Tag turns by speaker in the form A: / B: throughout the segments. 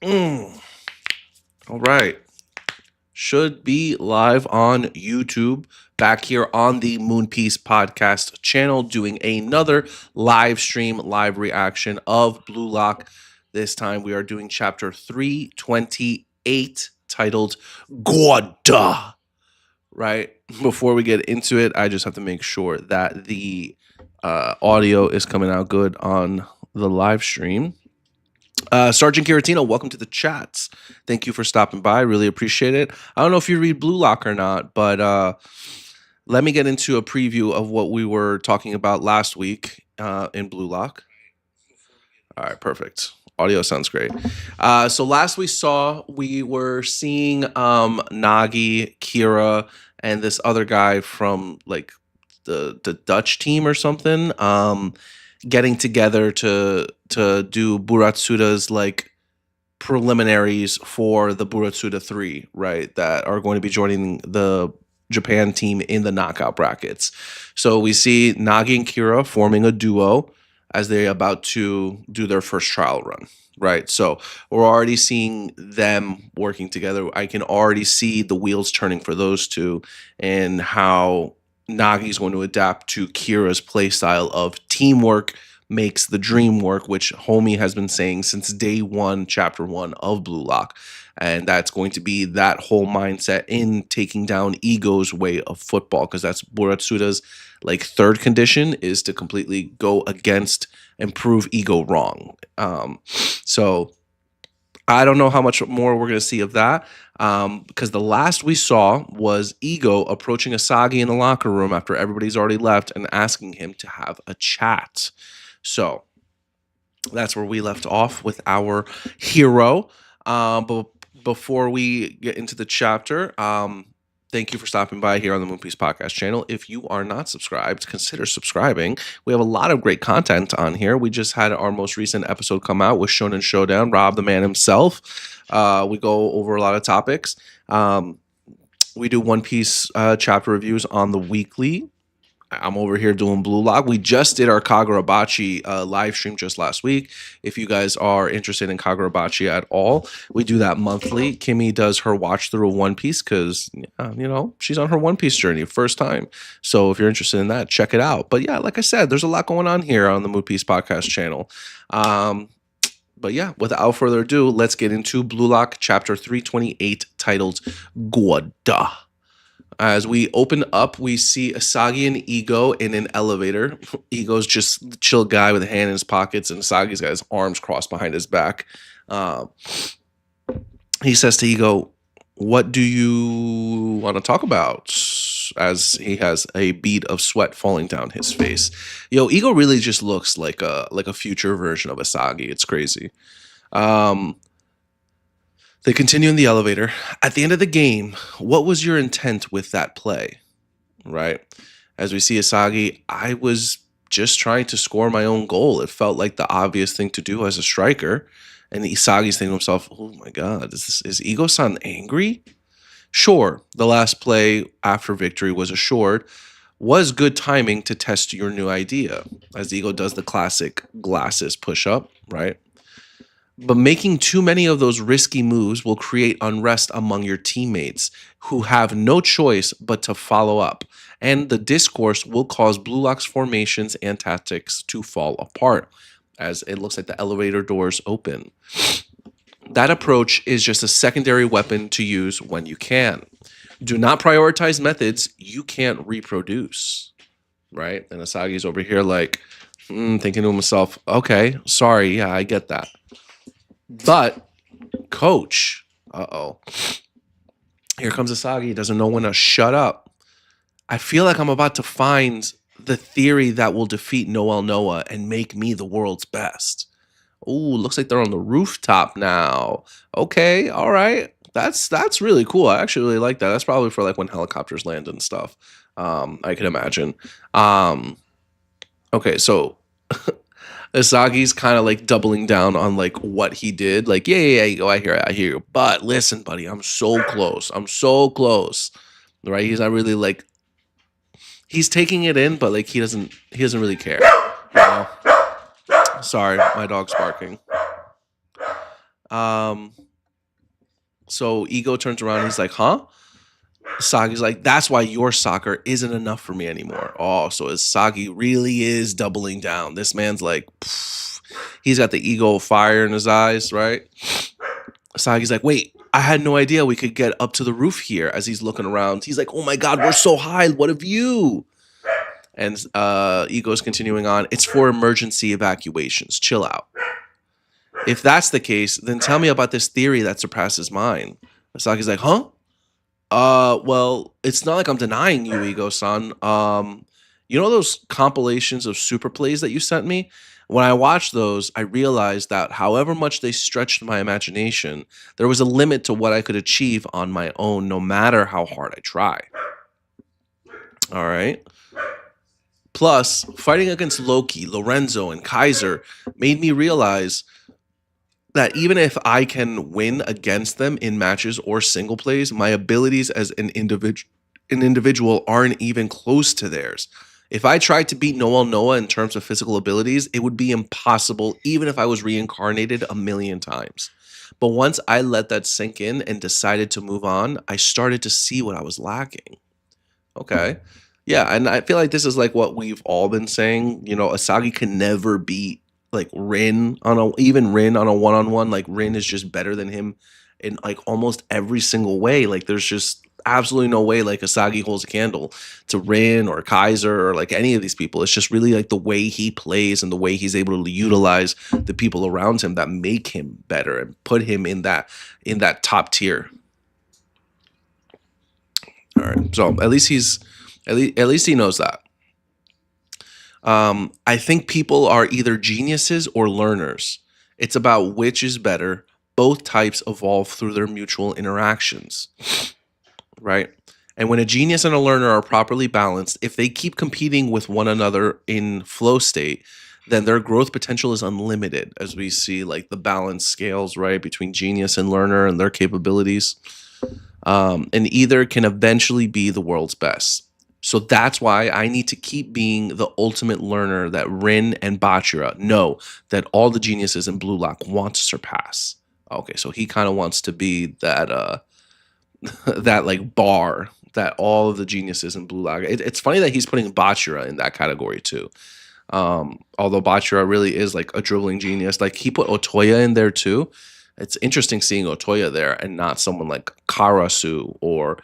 A: Mm. All right. Should be live on YouTube. Back here on the Moon Piece podcast channel, doing another live stream, live reaction of Blue Lock. This time we are doing chapter 328, titled Gorda. Right. Before we get into it, I just have to make sure that the audio is coming out good on the live stream. Sergeant Giratino, welcome to the chats. Thank you for stopping by. Really appreciate it. I don't know if you read Blue Lock or not, but let me get into a preview of what we were talking about last week in Blue Lock. All right, perfect. Audio sounds great. So last we were seeing Nagi, Kira, and this other guy from like the Dutch team or something. Getting together to do Buratsuda's like preliminaries for the Buratsuda 3, right? That are going to be joining the Japan team in the knockout brackets. So we see Nagi and Kira forming a duo as they're about to do their first trial run, right? So we're already seeing them working together. I can already see the wheels turning for those two and how Nagi's going to adapt to Kira's playstyle of teamwork makes the dream work, which Homie has been saying since day one, chapter one of Blue Lock. And that's going to be that whole mindset in taking down Ego's way of football, because that's Buratsuda's like third condition, is to completely go against and prove Ego wrong. So I don't know how much more we're going to see of that, because the last we saw was Ego approaching Asagi in the locker room after everybody's already left and asking him to have a chat. So that's where we left off with our hero. But before we get into the chapter, thank you for stopping by here on the Moon Piece Podcast channel. If you are not subscribed, consider subscribing. We have a lot of great content on here. We just had our most recent episode come out with Shonen Showdown, Rob the Man himself. We go over a lot of topics. We do One Piece chapter reviews on the weekly. I'm over here doing Blue Lock. We just did our Kagurabachi live stream just last week. If you guys are interested in Kagurabachi at all, we do that monthly. Kimmy does her watch through of One Piece because, she's on her One Piece journey, first time. So if you're interested in that, check it out. But yeah, like I said, there's a lot going on here on the Moon Piece Podcast channel. But yeah, without further ado, let's get into Blue Lock chapter 328, titled Gorda. As we open up, we see Asagi and Ego in an elevator. Ego's just the chill guy with a hand in his pockets, and Asagi's got his arms crossed behind his back. He says to Ego, "What do you want to talk about?" As he has a bead of sweat falling down his face. Ego really just looks like a future version of Asagi. It's crazy. They continue in the elevator. At the end of the game, what was your intent with that play? Right? As we see Asagi, I was just trying to score my own goal. It felt like the obvious thing to do as a striker. And Isagi's thinking to himself, oh my God, is Ego-san angry? Sure, the last play after victory was assured. Was good timing to test your new idea. As Ego does the classic glasses push-up, right? But making too many of those risky moves will create unrest among your teammates who have no choice but to follow up. And the discourse will cause Blue Lock's formations and tactics to fall apart as it looks like the elevator doors open. That approach is just a secondary weapon to use when you can. Do not prioritize methods you can't reproduce. Right? And Asagi's over here like thinking to himself, okay, sorry, yeah, I get that. But, coach, here comes Asagi. He doesn't know when to shut up. I feel like I'm about to find the theory that will defeat Noel Noah and make me the world's best. Ooh, looks like they're on the rooftop now. Okay, all right. That's really cool. I actually really like that. That's probably for like when helicopters land and stuff. I can imagine. Okay, so Asagi's kind of like doubling down on like what he did. Like, yeah, I hear you. But listen, buddy, I'm so close. Right? He's not really like, he's taking it in, but like he doesn't really care. Sorry, my dog's barking. Um, so Ego turns around. He's like, huh? Sagi's like, that's why your soccer isn't enough for me anymore. Oh, so Sagi really is doubling down. This man's like, pff, he's got the ego fire in his eyes, right? Sagi's like, wait, I had no idea we could get up to the roof here. As he's looking around, he's like, oh my God, we're so high. What a view. And Ego's continuing on. It's for emergency evacuations. Chill out. If that's the case, then tell me about this theory that surpasses mine. Sagi's like, huh? Well, it's not like I'm denying you, Ego-san. You know those compilations of super plays that you sent me? When I watched those, I realized that however much they stretched my imagination, there was a limit to what I could achieve on my own, no matter how hard I try. All right. Plus, fighting against Loki, Lorenzo, and Kaiser made me realize that even if I can win against them in matches or single plays, my abilities as an individual aren't even close to theirs. If I tried to beat Noel Noah in terms of physical abilities, it would be impossible even if I was reincarnated a million times. But once I let that sink in and decided to move on, I started to see what I was lacking. Okay. Yeah, and I feel like this is like what we've all been saying. You know, Asagi can never beat like Rin on a one-on-one. Like Rin is just better than him in like almost every single way. Like there's just absolutely no way like Asagi holds a candle to Rin or Kaiser or like any of these people. It's just really like the way he plays and the way he's able to utilize the people around him that make him better and put him in that top tier. All right. So at least he knows that. I think people are either geniuses or learners. It's about which is better. Both types evolve through their mutual interactions, right? And when a genius and a learner are properly balanced, if they keep competing with one another in flow state, then their growth potential is unlimited, as we see like the balance scales, right, between genius and learner and their capabilities. And either can eventually be the world's best. So that's why I need to keep being the ultimate learner that Rin and Bachira know that all the geniuses in Blue Lock want to surpass. Okay, so he kind of wants to be that that like bar that all of the geniuses in Blue Lock. It's funny that he's putting Bachira in that category too. Although Bachira really is like a dribbling genius. Like he put Otoya in there too. It's interesting seeing Otoya there and not someone like Karasu or,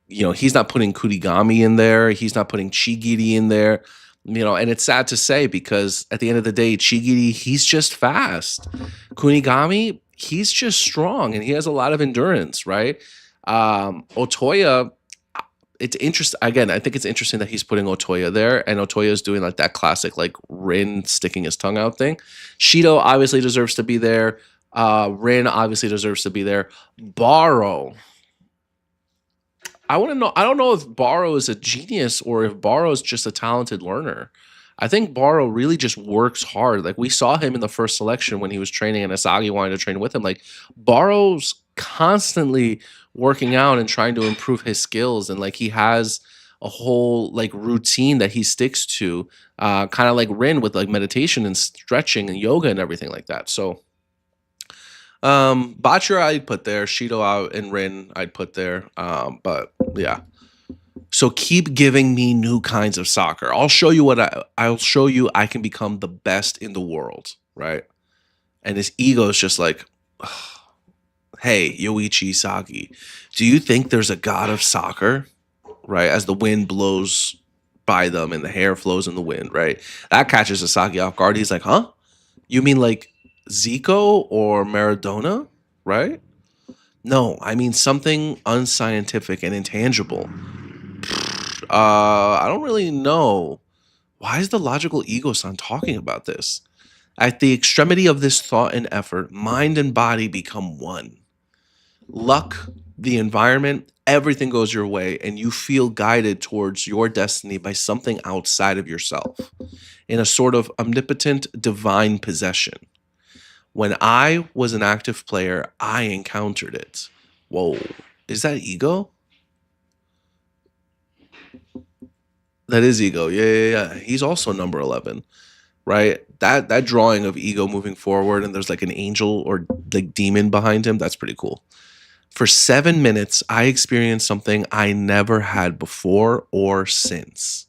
A: he's not putting Kurigami in there. He's not putting Chigiri in there. And it's sad to say because at the end of the day, Chigiri, he's just fast. Kunigami, he's just strong and he has a lot of endurance, right? Otoya, it's interesting. Again, I think it's interesting that he's putting Otoya there, and Otoya is doing like that classic like Rin sticking his tongue out thing. Shido obviously deserves to be there. Rin obviously deserves to be there. Baro, I want to know. I don't know if Baro is a genius or if Baro is just a talented learner. I think Baro really just works hard. Like we saw him in the first selection when he was training and Asagi wanted to train with him. Like Baro's constantly working out and trying to improve his skills, and like he has a whole like routine that he sticks to, kind of like Rin with like meditation and stretching and yoga and everything like that. So Bachira I'd put there, Shido out and Rin I'd put there. But yeah. So keep giving me new kinds of soccer. I'll show you I'll show you I can become the best in the world, right? And his ego is just like, hey, Yoichi Sagi, do you think there's a god of soccer? Right? As the wind blows by them and the hair flows in the wind, right? That catches Asagi off guard. He's like, huh? You mean like Zico or Maradona? Right? No, I mean something unscientific and intangible. I don't really know. Why is the logical ego-san talking about this? At the extremity of this thought and effort, mind and body become one. Luck, the environment, everything goes your way, and you feel guided towards your destiny by something outside of yourself, in a sort of omnipotent divine possession. When I was an active player, I encountered it. Whoa, is that ego? That is ego. Yeah. He's also number 11. right? That drawing of Ego moving forward, and there's like an angel or like demon behind him. That's pretty cool. For 7 minutes, I experienced something I never had before or since.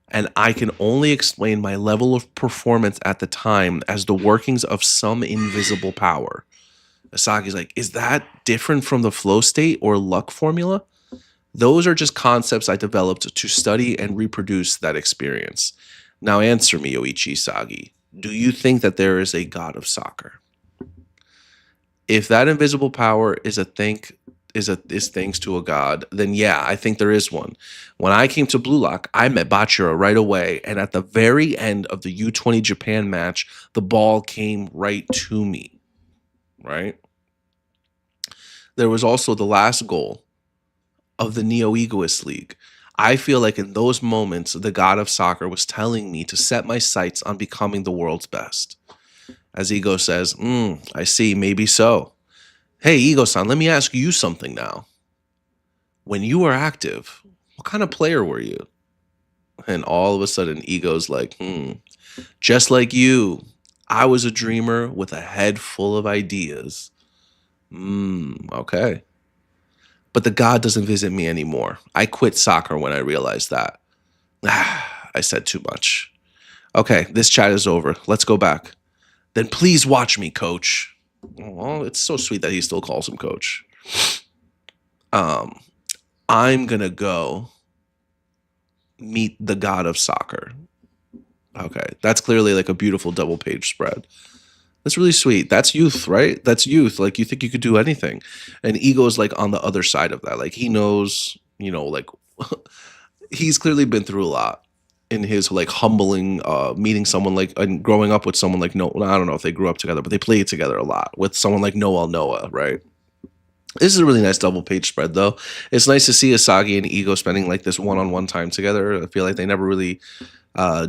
A: And I can only explain my level of performance at the time as the workings of some invisible power. Asagi's like, is that different from the flow state or luck formula? Those are just concepts I developed to study and reproduce that experience. Now answer me, Yoichi Sagi. Do you think that there is a god of soccer? If that invisible power is a think is thanks to a god, then yeah, I think there is one. When I came to Blue Lock, I met Bachira right away, and at the very end of the U20 Japan match, the ball came right to me. Right? There was also the last goal of the Neo Egoist League. I feel like in those moments, the god of soccer was telling me to set my sights on becoming the world's best. As Ego says, I see, maybe so. Hey, Ego-san, let me ask you something now. When you were active, what kind of player were you? And all of a sudden, Ego's like, just like you, I was a dreamer with a head full of ideas. Okay. But the god doesn't visit me anymore. I quit soccer when I realized that. I said too much. Okay, this chat is over. Let's go back. Then please watch me, coach. Well, it's so sweet that he still calls him coach. I'm gonna go meet the god of soccer. Okay, that's clearly like a beautiful double page spread. That's really sweet. That's youth, right? That's youth. Like, you think you could do anything. And Ego's like on the other side of that. Like, he knows, like he's clearly been through a lot in his like humbling meeting someone like and growing up with someone like I don't know if they grew up together, but they played together a lot with someone like Noel Noah, right? This is a really nice double page spread, though. It's nice to see Asagi and Ego spending like this one-on-one time together. I feel like they never really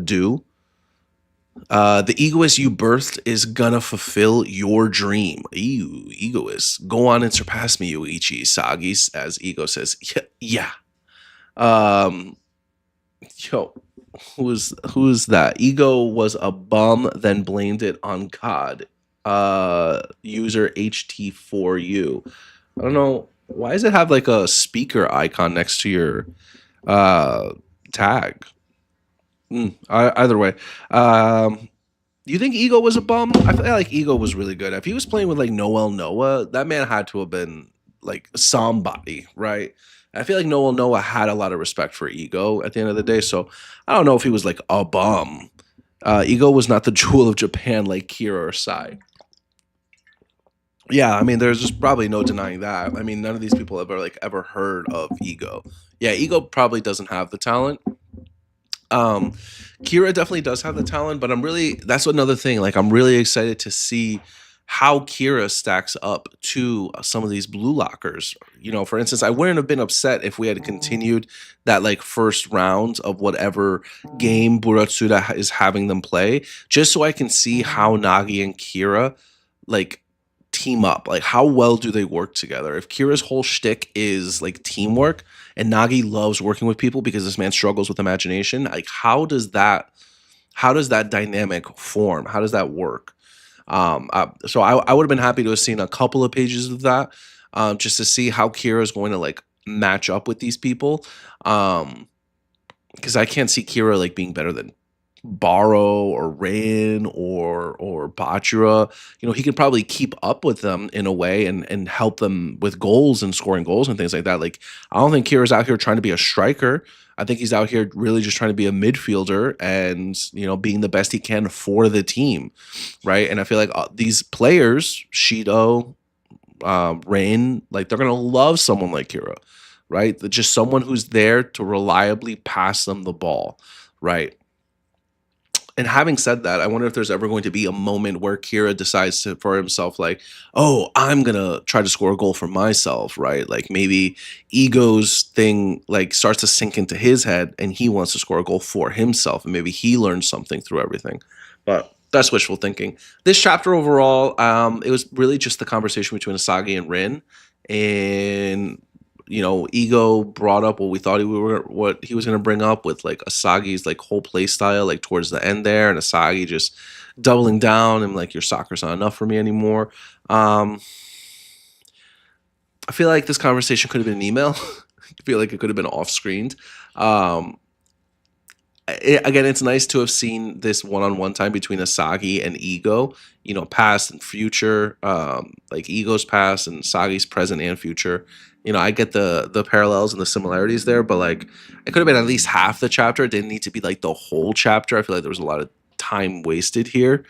A: do. The egoist you birthed is gonna fulfill your dream. Ew, egoist. Go on and surpass me, Yoichi Sagi, as Ego says. Yeah. Yo, who's that? Ego was a bum, then blamed it on God. User HT4U. I don't know. Why does it have like a speaker icon next to your tag? Either way. Do you think Ego was a bum? I feel like Ego was really good. If he was playing with like Noel Noah, that man had to have been like somebody, right? I feel like Noel Noah had a lot of respect for Ego at the end of the day. So I don't know if he was like a bum. Ego was not the jewel of Japan like Kira or Sai. Yeah, I mean, there's just probably no denying that. I mean, none of these people have ever heard of Ego. Yeah, Ego probably doesn't have the talent. Kira definitely does have the talent, but that's another thing. Like, I'm really excited to see how Kira stacks up to some of these blue lockers. For instance, I wouldn't have been upset if we had continued that like first round of whatever game Buratsuda is having them play, just so I can see how Nagi and Kira like team up. Like, how well do they work together? If Kira's whole shtick is like teamwork, and Nagi loves working with people because this man struggles with imagination, like how does that dynamic form? How does that work? So I would have been happy to have seen a couple of pages of that, just to see how Kira is going to like match up with these people. Because I can't see Kira like being better than Baro or Rin or Bachira. He can probably keep up with them in a way and help them with goals and scoring goals and things like that. Like, I don't think Kira's out here trying to be a striker. I think he's out here really just trying to be a midfielder and, being the best he can for the team, right? And I feel like these players, Shido, Rin, like they're going to love someone like Kira, right? Just someone who's there to reliably pass them the ball, right? And having said that, I wonder if there's ever going to be a moment where Kira decides for himself, like, oh, I'm going to try to score a goal for myself, right? Like maybe Ego's thing like starts to sink into his head and he wants to score a goal for himself. And maybe he learns something through everything. But that's wishful thinking. This chapter overall, it was really just the conversation between Asagi and Rin. And Ego brought up what he was going to bring up with like Asagi's like whole play style, like towards the end there, and Asagi just doubling down and like your soccer's not enough for me anymore. Um, I feel like this conversation could have been an email. I feel like it could have been off screened. Um, Again, it's nice to have seen this one-on-one time between Asagi and Ego, past and future, like Ego's past and Asagi's present and future. I get the parallels and the similarities there, but like it could have been at least half the chapter. It didn't need to be like the whole chapter. I feel like there was a lot of time wasted here.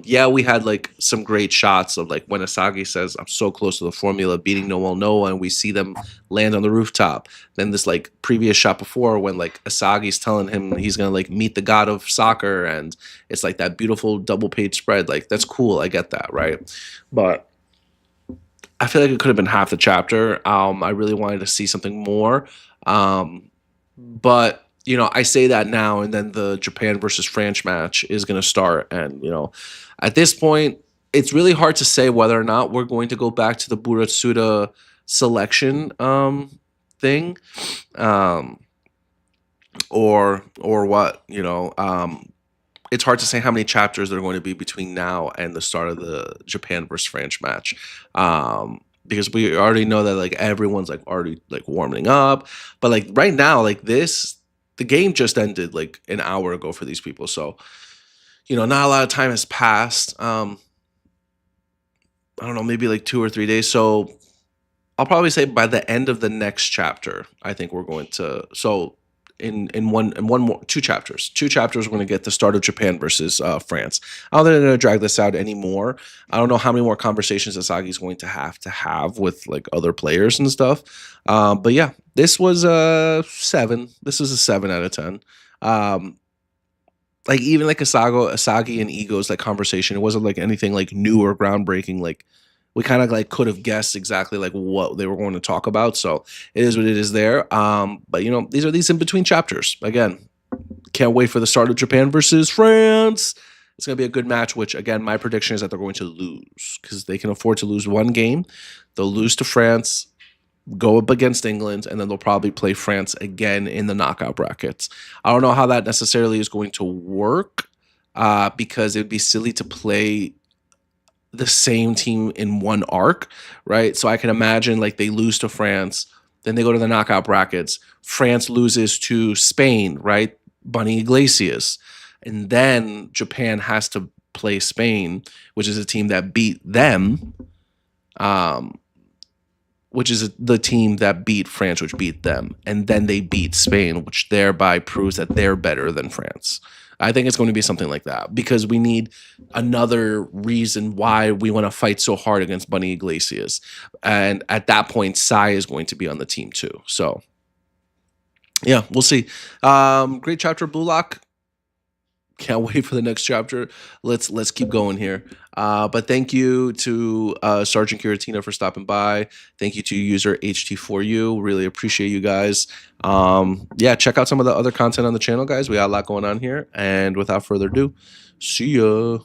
A: Yeah, we had like some great shots of like when Asagi says, "I'm so close to the formula, beating Noel Noah," and we see them land on the rooftop. Then this like previous shot before when like Asagi's telling him he's gonna like meet the god of soccer, and it's like that beautiful double page spread. Like that's cool. I get that, right? But I feel like it could have been half the chapter. I really wanted to see something more. But I say that now, and then the Japan versus France match is going to start, and at this point, it's really hard to say whether or not we're going to go back to the Buratsuda selection thing, um, or what. It's hard to say how many chapters there are going to be between now and the start of the Japan versus France match. Because we already know that like everyone's like already like warming up, but like right now, like the game just ended like an hour ago for these people, so not a lot of time has passed. I don't know, maybe like 2 or 3 days. So I'll probably say by the end of the next chapter, I think we're going to. So in one more 2 chapters, we're going to get the start of Japan versus France. I don't think they're going to drag this out anymore. I don't know how many more conversations Asagi's going to have with like other players and stuff. But yeah, this was a 7. This was a 7 out of 10. Like even like Asagi and Ego's like conversation, it wasn't like anything like new or groundbreaking. Like we kind of like could have guessed exactly like what they were going to talk about. So it is what it is there. But these are these in between chapters. Again, can't wait for the start of Japan versus France. It's going to be a good match, which again, my prediction is that they're going to lose because they can afford to lose one game. They'll lose to France, go up against England, and then they'll probably play France again in the knockout brackets. I don't know how that necessarily is going to work because it would be silly to play the same team in one arc, right? So I can imagine like they lose to France, then they go to the knockout brackets. France loses to Spain, right? Bunny Iglesias. And then Japan has to play Spain, which is a team that beat them, which is the team that beat France, which beat them. And then they beat Spain, which thereby proves that they're better than France. I think it's going to be something like that because we need another reason why we want to fight so hard against Bunny Iglesias. And at that point, Sai is going to be on the team too. So, yeah, we'll see. Great chapter, Blue Lock. Can't wait for the next chapter. Let's keep going here. But thank you to Sergeant Curatina for stopping by. Thank you to user HT4U. Really appreciate you guys. Yeah, check out some of the other content on the channel, guys. We got a lot going on here. And without further ado, see ya.